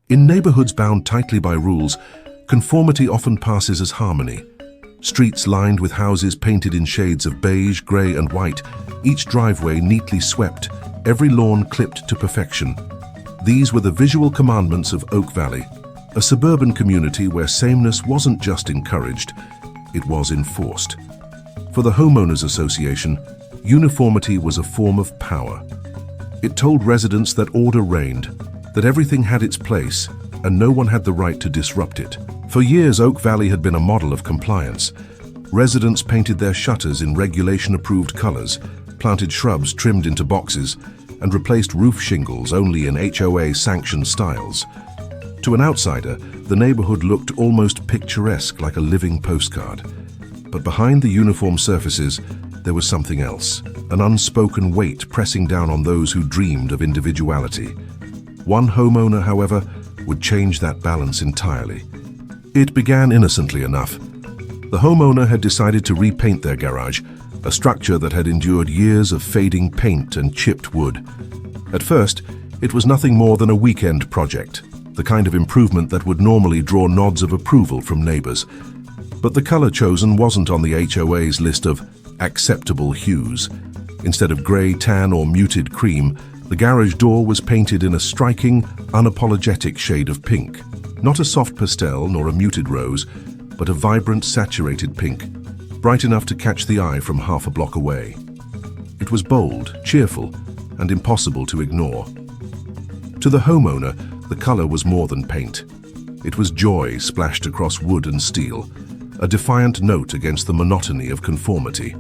In neighborhoods bound tightly by rules, conformity often passes as harmony. Streets lined with houses painted in shades of beige, grey and white, each driveway neatly swept, every lawn clipped to perfection. These were the visual commandments of Oak Valley, a suburban community where sameness wasn't just encouraged, it was enforced. For the Homeowners Association, uniformity was a form of power. It told residents that order reigned, that everything had its place, and no one had the right to disrupt it. For years, Oak Valley had been a model of compliance. Residents painted their shutters in regulation-approved colors, planted shrubs trimmed into boxes, and replaced roof shingles only in HOA-sanctioned styles. To an outsider, the neighborhood looked almost picturesque, like a living postcard. But behind the uniform surfaces, there was something else, an unspoken weight pressing down on those who dreamed of individuality. One homeowner, however, would change that balance entirely. It began innocently enough. The homeowner had decided to repaint their garage, a structure that had endured years of fading paint and chipped wood. At first, it was nothing more than a weekend project, the kind of improvement that would normally draw nods of approval from neighbors. But the color chosen wasn't on the HOA's list of acceptable hues. Instead of gray, tan, or muted cream, the garage door was painted in a striking, unapologetic shade of pink. Not a soft pastel nor a muted rose, but a vibrant, saturated pink, bright enough to catch the eye from half a block away. It was bold, cheerful, and impossible to ignore. To the homeowner, the color was more than paint. It was joy splashed across wood and steel, a defiant note against the monotony of conformity.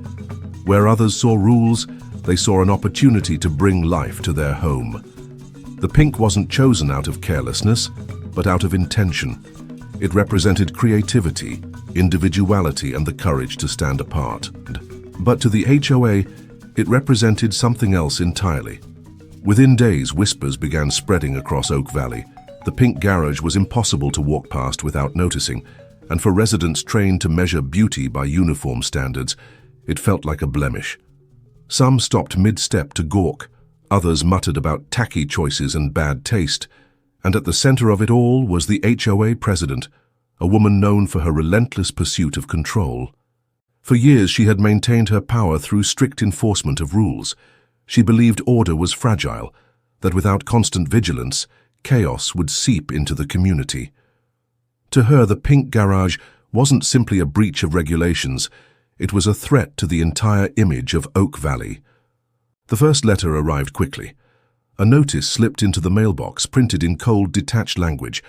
Where others saw rules, they saw an opportunity to bring life to their home. The pink wasn't chosen out of carelessness, but out of intention. It represented creativity, individuality, and the courage to stand apart. But to the HOA, it represented something else entirely. Within days, whispers began spreading across Oak Valley. The pink garage was impossible to walk past without noticing, and for residents trained to measure beauty by uniform standards, it felt like a blemish. Some stopped mid-step to gawk, others muttered about tacky choices and bad taste, and at the center of it all was the HOA president, a woman known for her relentless pursuit of control. For years she had maintained her power through strict enforcement of rules. She believed order was fragile, that without constant vigilance, chaos would seep into the community. To her, the pink garage wasn't simply a breach of regulations, it was a threat to the entire image of Oak Valley. The first letter arrived quickly. A notice slipped into the mailbox, printed in cold, detached language.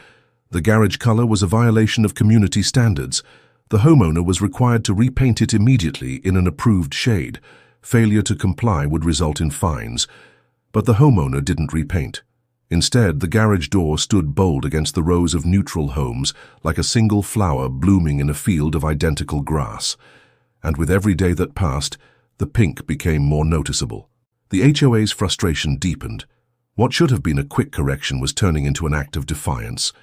The garage color was a violation of community standards. The homeowner was required to repaint it immediately in an approved shade. Failure to comply would result in fines. But the homeowner didn't repaint. Instead, the garage door stood bold against the rows of neutral homes, like a single flower blooming in a field of identical grass. And with every day that passed, the pink became more noticeable. The HOA's frustration deepened. What should have been a quick correction was turning into an act of defiance.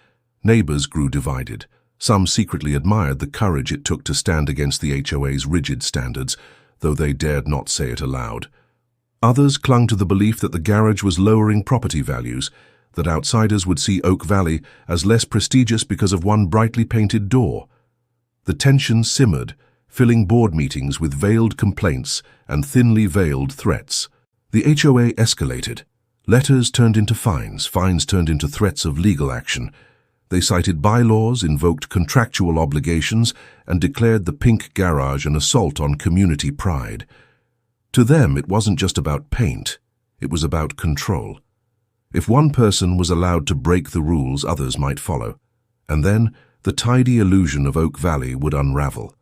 Neighbors grew divided. Some secretly admired the courage it took to stand against the HOA's rigid standards, though they dared not say it aloud. Others clung to the belief that the garage was lowering property values, that outsiders would see Oak Valley as less prestigious because of one brightly painted door. The tension simmered, filling board meetings with veiled complaints and thinly veiled threats. The HOA escalated. Letters turned into fines, fines turned into threats of legal action. They cited bylaws, invoked contractual obligations, and declared the pink garage an assault on community pride. To them, it wasn't just about paint, it was about control. If one person was allowed to break the rules, others might follow. And then, the tidy illusion of Oak Valley would unravel.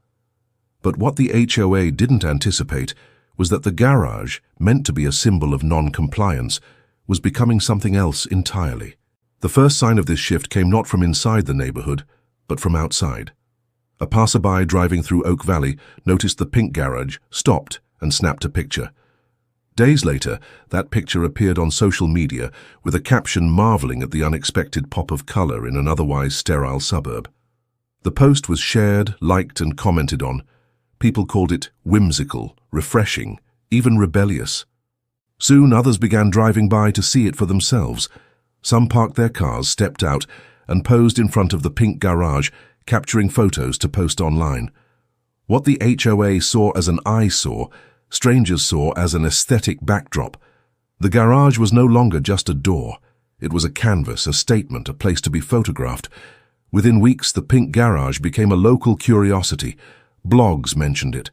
But what the HOA didn't anticipate was that the garage, meant to be a symbol of non-compliance, was becoming something else entirely. The first sign of this shift came not from inside the neighborhood, but from outside. A passerby driving through Oak Valley noticed the pink garage, stopped, and snapped a picture. Days later, that picture appeared on social media with a caption marveling at the unexpected pop of color in an otherwise sterile suburb. The post was shared, liked, and commented on. People called it whimsical, refreshing, even rebellious. Soon others began driving by to see it for themselves. Some parked their cars, stepped out, and posed in front of the pink garage, capturing photos to post online. What the HOA saw as an eyesore, strangers saw as an aesthetic backdrop. The garage was no longer just a door. It was a canvas, a statement, a place to be photographed. Within weeks, the pink garage became a local curiosity. Blogs mentioned it.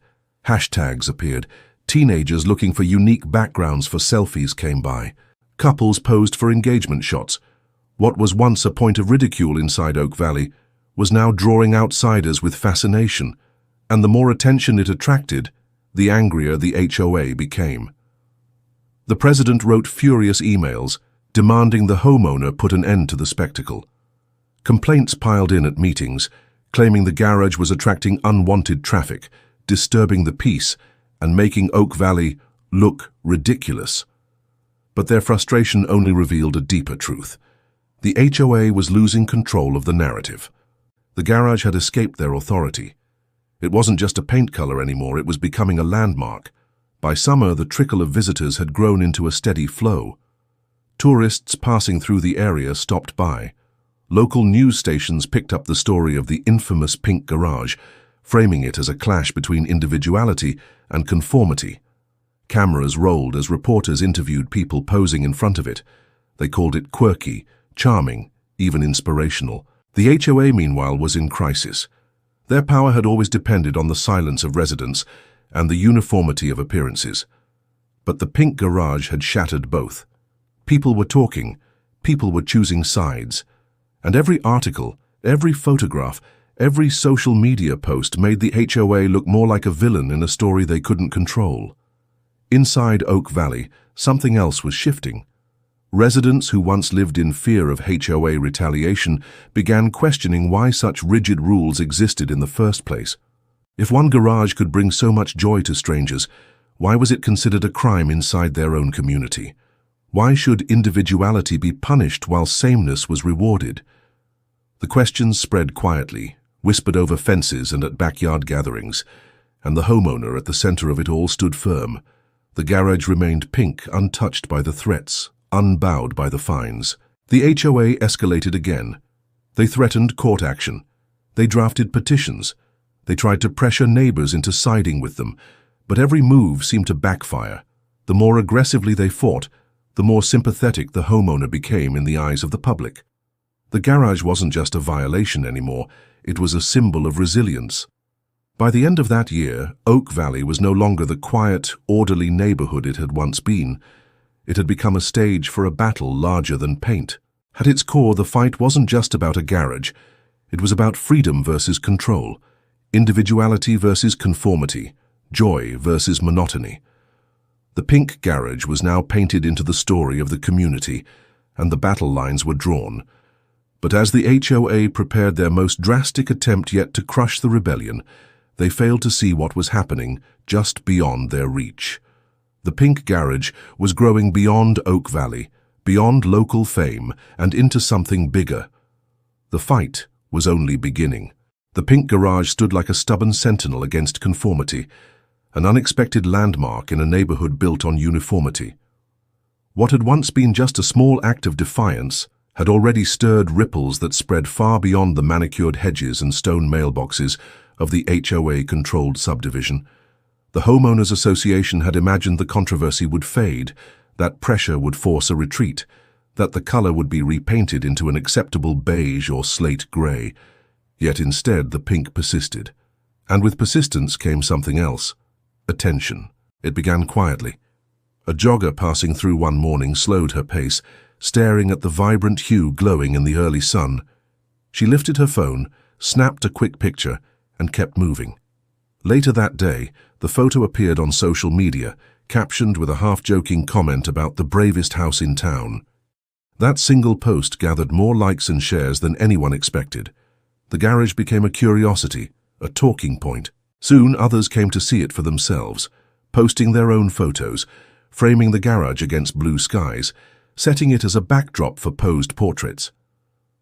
Hashtags appeared. Teenagers looking for unique backgrounds for selfies came by. Couples posed for engagement shots. What was once a point of ridicule inside Oak Valley was now drawing outsiders with fascination, and the more attention it attracted, the angrier the HOA became. The president wrote furious emails, demanding the homeowner put an end to the spectacle. Complaints piled in at meetings, claiming the garage was attracting unwanted traffic, disturbing the peace, and making Oak Valley look ridiculous. But their frustration only revealed a deeper truth. The HOA was losing control of the narrative. The garage had escaped their authority. It wasn't just a paint color anymore, it was becoming a landmark. By summer, the trickle of visitors had grown into a steady flow. Tourists passing through the area stopped by. Local news stations picked up the story of the infamous pink garage, framing it as a clash between individuality and conformity. Cameras rolled as reporters interviewed people posing in front of it. They called it quirky, charming, even inspirational. The HOA, meanwhile, was in crisis. Their power had always depended on the silence of residents and the uniformity of appearances. But the pink garage had shattered both. People were talking, people were choosing sides, and every article, every photograph, every social media post made the HOA look more like a villain in a story they couldn't control. Inside Oak Valley, something else was shifting. Residents who once lived in fear of HOA retaliation began questioning why such rigid rules existed in the first place. If one garage could bring so much joy to strangers, why was it considered a crime inside their own community? Why should individuality be punished while sameness was rewarded? The questions spread quietly, whispered over fences and at backyard gatherings, and the homeowner at the center of it all stood firm. The garage remained pink, untouched by the threats, unbowed by the fines. The HOA escalated again. They threatened court action. They drafted petitions. They tried to pressure neighbors into siding with them, but every move seemed to backfire. The more aggressively they fought, the more sympathetic the homeowner became in the eyes of the public. The garage wasn't just a violation anymore, it was a symbol of resilience. By the end of that year, Oak Valley was no longer the quiet, orderly neighborhood it had once been. It had become a stage for a battle larger than paint. At its core, the fight wasn't just about a garage. It was about freedom versus control, individuality versus conformity, joy versus monotony. The pink garage was now painted into the story of the community, and the battle lines were drawn. But as the HOA prepared their most drastic attempt yet to crush the rebellion, they failed to see what was happening just beyond their reach. The pink garage was growing beyond Oak Valley, beyond local fame, and into something bigger. The fight was only beginning. The pink garage stood like a stubborn sentinel against conformity, an unexpected landmark in a neighborhood built on uniformity. What had once been just a small act of defiance had already stirred ripples that spread far beyond the manicured hedges and stone mailboxes of the HOA-controlled subdivision. The Homeowners Association had imagined the controversy would fade, that pressure would force a retreat, that the color would be repainted into an acceptable beige or slate gray. Yet instead the pink persisted. And with persistence came something else. Attention. It began quietly. A jogger passing through one morning slowed her pace, staring at the vibrant hue glowing in the early sun. She lifted her phone, snapped a quick picture, and kept moving. Later that day, the photo appeared on social media, captioned with a half-joking comment about the bravest house in town. That single post gathered more likes and shares than anyone expected. The garage became a curiosity, a talking point. Soon others came to see it for themselves, posting their own photos, framing the garage against blue skies, setting it as a backdrop for posed portraits.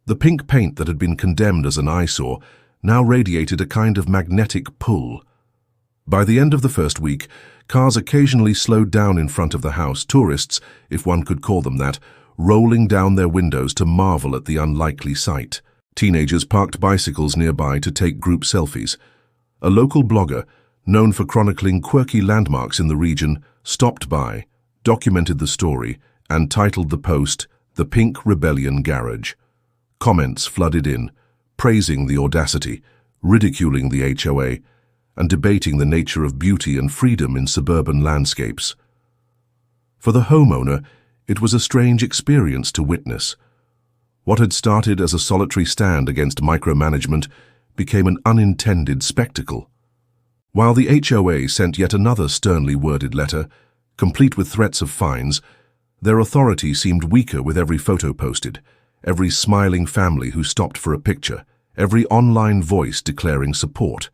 The pink paint that had been condemned as an eyesore now radiated a kind of magnetic pull. By the end of the first week, cars occasionally slowed down in front of the house. Tourists, if one could call them that, rolling down their windows to marvel at the unlikely sight. Teenagers parked bicycles nearby to take group selfies. A local blogger, known for chronicling quirky landmarks in the region, stopped by, documented the story, and titled the post, "The Pink Rebellion Garage." Comments flooded in, praising the audacity, ridiculing the HOA, and debating the nature of beauty and freedom in suburban landscapes. For the homeowner, it was a strange experience to witness. What had started as a solitary stand against micromanagement became an unintended spectacle. While the HOA sent yet another sternly worded letter, complete with threats of fines, their authority seemed weaker with every photo posted, every smiling family who stopped for a picture, every online voice declaring support.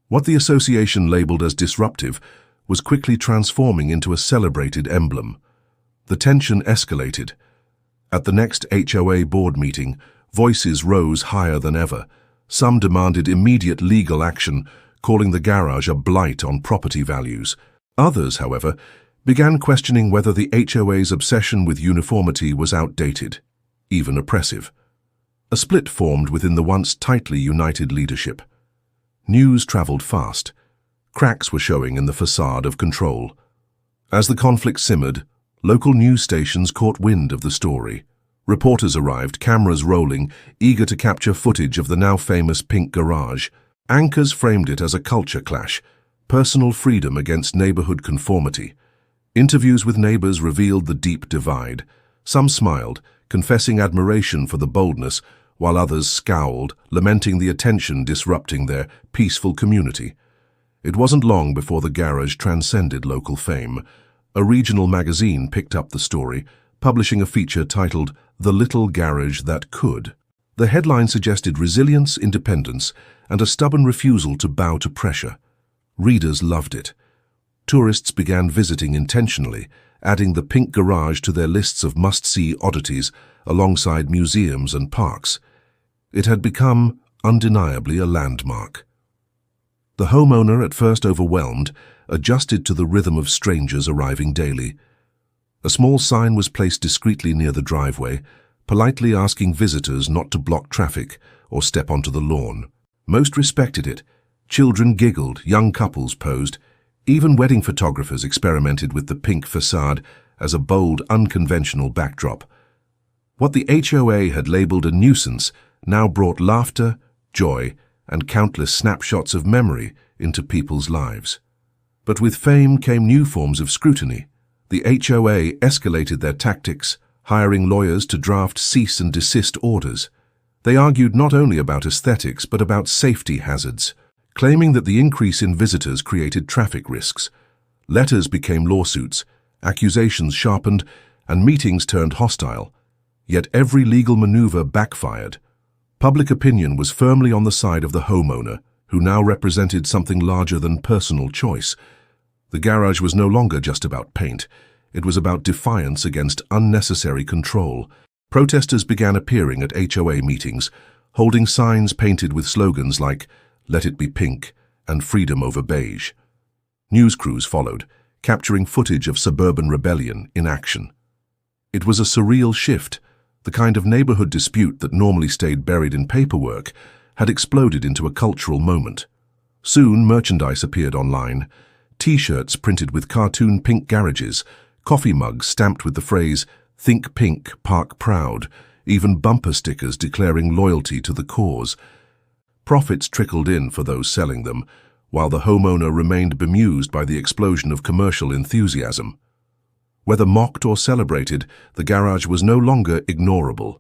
What the association labeled as disruptive was quickly transforming into a celebrated emblem. The tension escalated. At the next HOA board meeting, voices rose higher than ever. Some demanded immediate legal action, calling the garage a blight on property values. Others, however, began questioning whether the HOA's obsession with uniformity was outdated, even oppressive. A split formed within the once tightly united leadership. News traveled fast. Cracks were showing in the facade of control. As the conflict simmered, local news stations caught wind of the story. Reporters arrived, cameras rolling, eager to capture footage of the now famous pink garage. Anchors framed it as a culture clash, personal freedom against neighborhood conformity. Interviews with neighbors revealed the deep divide. Some smiled, confessing admiration for the boldness, while others scowled, lamenting the attention disrupting their peaceful community. It wasn't long before the garage transcended local fame. A regional magazine picked up the story, publishing a feature titled "The Little Garage That Could." The headline suggested resilience, independence, and a stubborn refusal to bow to pressure. Readers loved it. Tourists began visiting intentionally, adding the pink garage to their lists of must-see oddities alongside museums and parks. It had become undeniably a landmark. The homeowner, at first overwhelmed, adjusted to the rhythm of strangers arriving daily. A small sign was placed discreetly near the driveway, politely asking visitors not to block traffic or step onto the lawn. Most respected it. Children giggled, young couples posed. Even wedding photographers experimented with the pink facade as a bold, unconventional backdrop. What the HOA had labeled a nuisance now brought laughter, joy, and countless snapshots of memory into people's lives. But with fame came new forms of scrutiny. The HOA escalated their tactics, hiring lawyers to draft cease and desist orders. They argued not only about aesthetics but about safety hazards, claiming that the increase in visitors created traffic risks. Letters became lawsuits, accusations sharpened, and meetings turned hostile. Yet every legal maneuver backfired. Public opinion was firmly on the side of the homeowner, who now represented something larger than personal choice. The garage was no longer just about paint. It was about defiance against unnecessary control. Protesters began appearing at HOA meetings, holding signs painted with slogans like "Let it be pink" and "Freedom over beige." News crews followed, capturing footage of suburban rebellion in action. It was a surreal shift. The kind of neighborhood dispute that normally stayed buried in paperwork had exploded into a cultural moment. Soon, merchandise appeared online. T-shirts printed with cartoon pink garages, coffee mugs stamped with the phrase "Think Pink, Park Proud," even bumper stickers declaring loyalty to the cause. Profits trickled in for those selling them, while the homeowner remained bemused by the explosion of commercial enthusiasm. Whether mocked or celebrated, the garage was no longer ignorable.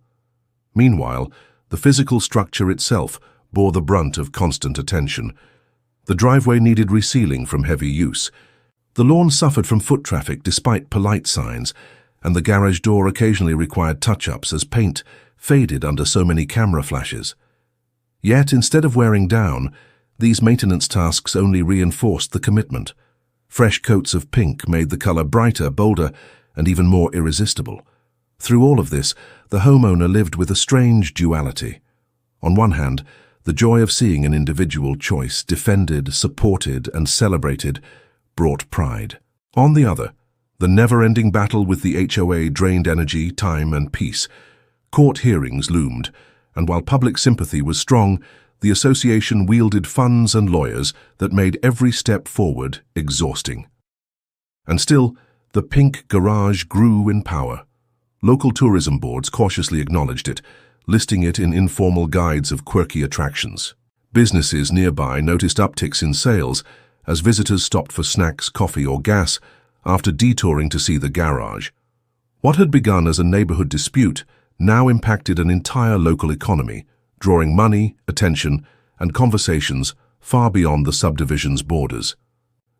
Meanwhile, the physical structure itself bore the brunt of constant attention. The driveway needed resealing from heavy use. The lawn suffered from foot traffic despite polite signs, and the garage door occasionally required touch-ups as paint faded under so many camera flashes. Yet, instead of wearing down, these maintenance tasks only reinforced the commitment. Fresh coats of pink made the color brighter, bolder, and even more irresistible. Through all of this, the homeowner lived with a strange duality. On one hand, the joy of seeing an individual choice defended, supported, and celebrated brought pride. On the other, The never-ending battle with the HOA drained energy, time, and peace. Court hearings loomed, and while public sympathy was strong, the association wielded funds and lawyers that made every step forward exhausting. And still, the pink garage grew in power. Local tourism boards cautiously acknowledged it, listing it in informal guides of quirky attractions. Businesses nearby noticed upticks in sales as visitors stopped for snacks, coffee, or gas after detouring to see the garage. What had begun as a neighborhood dispute now impacted an entire local economy, drawing money, attention, and conversations far beyond the subdivision's borders.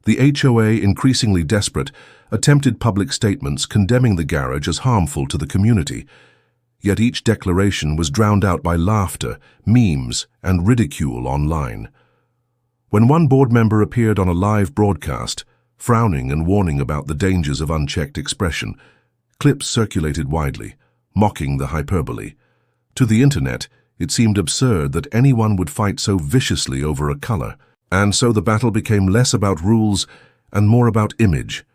The HOA, increasingly desperate, attempted public statements condemning the garage as harmful to the community. Yet each declaration was drowned out by laughter, memes, and ridicule online. When one board member appeared on a live broadcast, frowning and warning about the dangers of unchecked expression, clips circulated widely, mocking the hyperbole. To the internet, it seemed absurd that anyone would fight so viciously over a color, and so the battle became less about rules and more about image.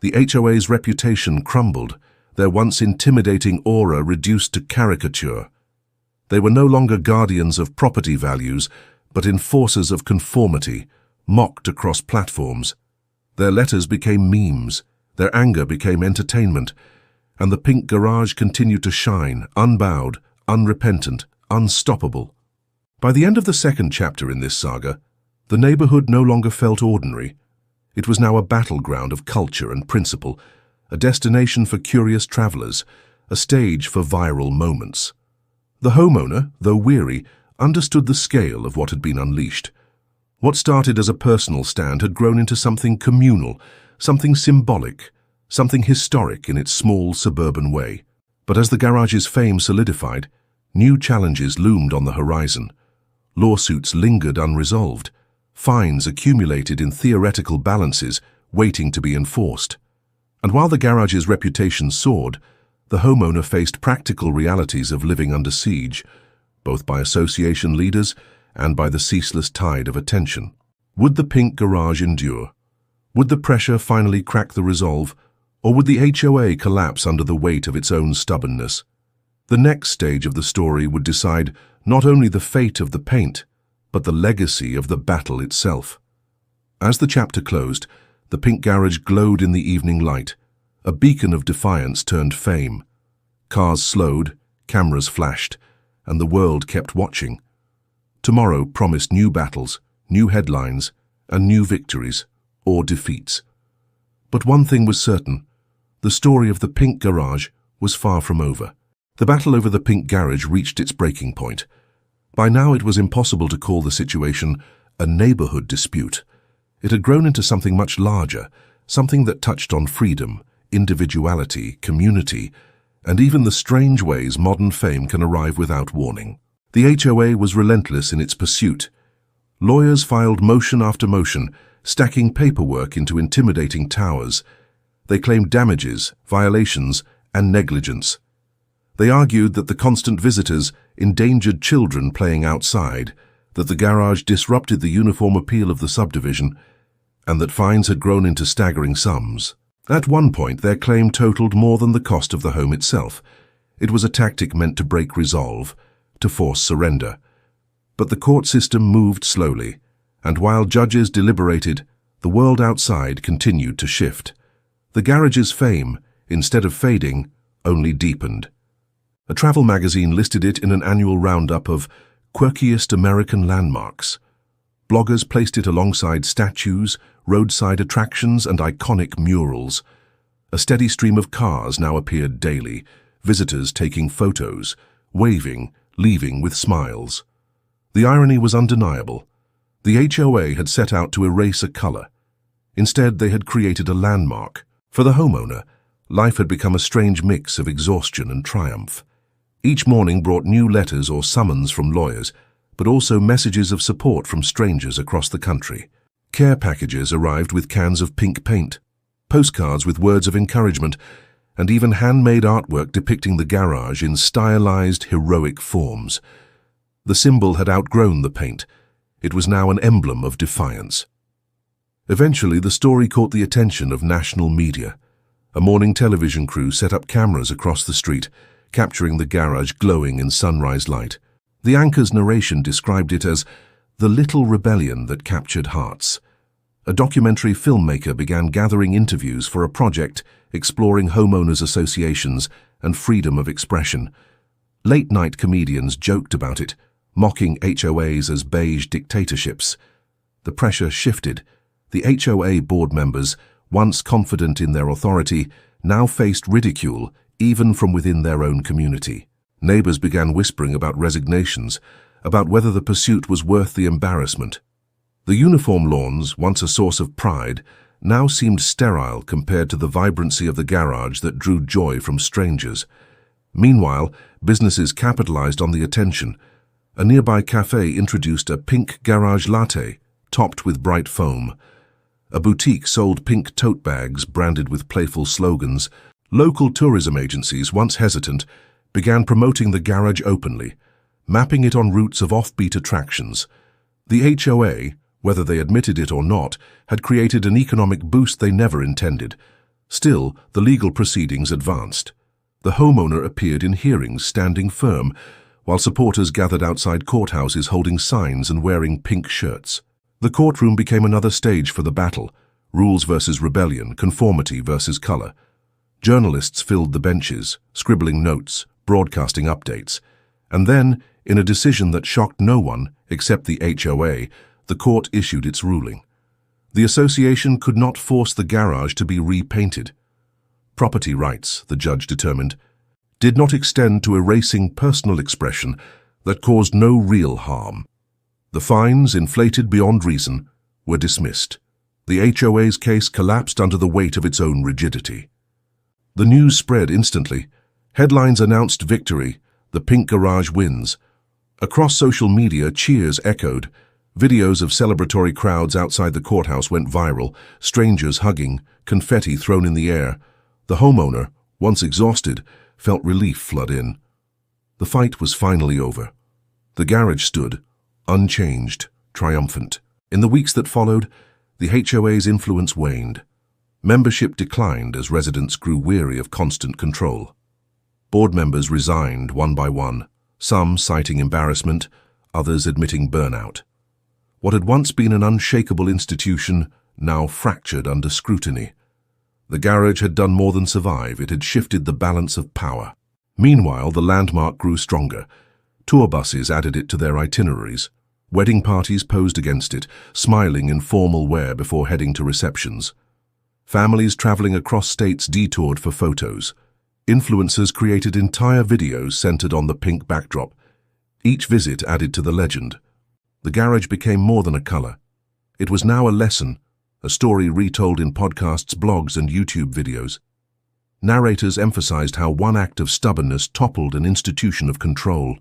The HOA's reputation crumbled, their once intimidating aura reduced to caricature. They were no longer guardians of property values, but enforcers of conformity, mocked across platforms. Their letters became memes, their anger became entertainment, and the pink garage continued to shine, unbowed, unrepentant, unstoppable. By the end of the second chapter in this saga, the neighborhood no longer felt ordinary. It was now a battleground of culture and principle, a destination for curious travelers, a stage for viral moments. The homeowner, though weary, understood the scale of what had been unleashed. What started as a personal stand had grown into something communal, something symbolic, something historic in its small suburban way. But as the garage's fame solidified, new challenges loomed on the horizon. Lawsuits lingered unresolved, fines accumulated in theoretical balances waiting to be enforced. And while the garage's reputation soared, the homeowner faced practical realities of living under siege, both by association leaders and by the ceaseless tide of attention. Would the pink garage endure? Would the pressure finally crack the resolve, or would the HOA collapse under the weight of its own stubbornness? The next stage of the story would decide not only the fate of the paint, but the legacy of the battle itself. As the chapter closed, the pink garage glowed in the evening light, a beacon of defiance turned fame. Cars slowed, cameras flashed, and the world kept watching. Tomorrow promised new battles, new headlines, and new victories, or defeats. But one thing was certain: the story of the pink garage was far from over. The battle over the pink garage reached its breaking point. By now it was impossible to call the situation a neighborhood dispute. It had grown into something much larger, something that touched on freedom, individuality, community, and even the strange ways modern fame can arrive without warning. The HOA was relentless in its pursuit. Lawyers filed motion after motion, stacking paperwork into intimidating towers. They claimed damages, violations, and negligence. They argued that the constant visitors endangered children playing outside, that the garage disrupted the uniform appeal of the subdivision, and that fines had grown into staggering sums. At one point, their claim totaled more than the cost of the home itself. It was a tactic meant to break resolve, to force surrender. But the court system moved slowly, and while judges deliberated, the world outside continued to shift. The garage's fame, instead of fading, only deepened. A travel magazine listed it in an annual roundup of quirkiest American landmarks. Bloggers placed it alongside statues, roadside attractions, and iconic murals. A steady stream of cars now appeared daily, visitors taking photos, waving, leaving with smiles. The irony was undeniable. The HOA had set out to erase a color. Instead, they had created a landmark. For the homeowner, life had become a strange mix of exhaustion and triumph. Each morning brought new letters or summons from lawyers, but also messages of support from strangers across the country. Care packages arrived with cans of pink paint, postcards with words of encouragement, and even handmade artwork depicting the garage in stylized, heroic forms. The symbol had outgrown the paint. It was now an emblem of defiance. Eventually, the story caught the attention of national media. A morning television crew set up cameras across the street, capturing the garage glowing in sunrise light. The anchor's narration described it as the little rebellion that captured hearts. A documentary filmmaker began gathering interviews for a project exploring homeowners' associations and freedom of expression. Late-night comedians joked about it, mocking HOAs as beige dictatorships. The pressure shifted. The HOA board members, once confident in their authority, now faced ridicule, even from within their own community. Neighbors began whispering about resignations, about whether the pursuit was worth the embarrassment. The uniform lawns, once a source of pride, now seemed sterile compared to the vibrancy of the garage that drew joy from strangers. Meanwhile, businesses capitalized on the attention. A nearby cafe introduced a pink garage latte, topped with bright foam. A boutique sold pink tote bags branded with playful slogans. Local tourism agencies, once hesitant, began promoting the garage openly, mapping it on routes of offbeat attractions. The HOA, whether they admitted it or not, had created an economic boost they never intended. Still, the legal proceedings advanced. The homeowner appeared in hearings, standing firm, while supporters gathered outside courthouses holding signs and wearing pink shirts. The courtroom became another stage for the battle: rules versus rebellion, conformity versus color. Journalists filled the benches, scribbling notes, broadcasting updates. And then, in a decision that shocked no one except the HOA, the court issued its ruling. The association could not force the garage to be repainted. Property rights, the judge determined, did not extend to erasing personal expression that caused no real harm. The fines, inflated beyond reason, were dismissed. The HOA's case collapsed under the weight of its own rigidity. The news spread instantly. Headlines announced victory. The pink garage wins. Across social media, cheers echoed. Videos of celebratory crowds outside the courthouse went viral, strangers hugging, confetti thrown in the air. The homeowner, once exhausted, felt relief flood in. The fight was finally over. The garage stood, unchanged, triumphant. In the weeks that followed, the HOA's influence waned. Membership declined as residents grew weary of constant control. Board members resigned one by one, some citing embarrassment, others admitting burnout. What had once been an unshakable institution now fractured under scrutiny. The garage had done more than survive, it had shifted the balance of power. Meanwhile, the landmark grew stronger. Tour buses added it to their itineraries. Wedding parties posed against it, smiling in formal wear before heading to receptions. Families traveling across states detoured for photos. Influencers created entire videos centered on the pink backdrop. Each visit added to the legend. The garage became more than a color. It was now a lesson, a story retold in podcasts, blogs, and YouTube videos. Narrators emphasized how one act of stubbornness toppled an institution of control.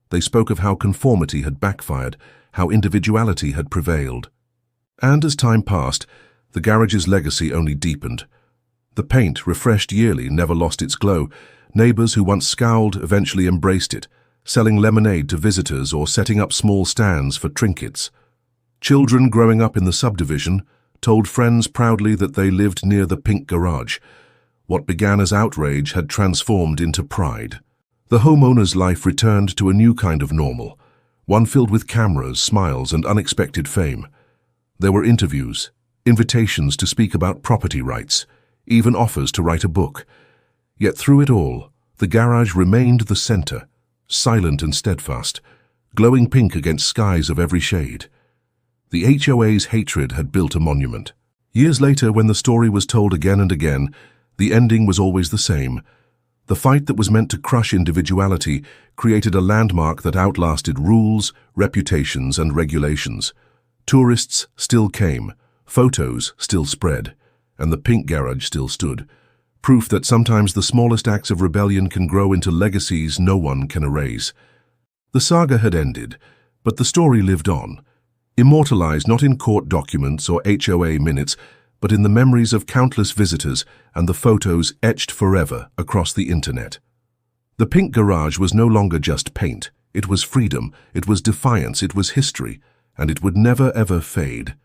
They spoke of how conformity had backfired, how individuality had prevailed. And as time passed, the garage's legacy only deepened. The paint, refreshed yearly, never lost its glow. Neighbors who once scowled eventually embraced it, selling lemonade to visitors or setting up small stands for trinkets. Children growing up in the subdivision told friends proudly that they lived near the pink garage. What began as outrage had transformed into pride. The homeowner's life returned to a new kind of normal, one filled with cameras, smiles, and unexpected fame. There were interviews, invitations to speak about property rights, even offers to write a book. Yet through it all, the garage remained the center, silent and steadfast, glowing pink against skies of every shade. The HOA's hatred had built a monument. Years later, when the story was told again and again, the ending was always the same. The fight that was meant to crush individuality created a landmark that outlasted rules, reputations, and regulations. Tourists still came, photos still spread, and the pink garage still stood. Proof that sometimes the smallest acts of rebellion can grow into legacies no one can erase. The saga had ended, but the story lived on, immortalized not in court documents or HOA minutes, but in the memories of countless visitors and the photos etched forever across the internet. The pink garage was no longer just paint. It was freedom, it was defiance, it was history, and it would never ever fade.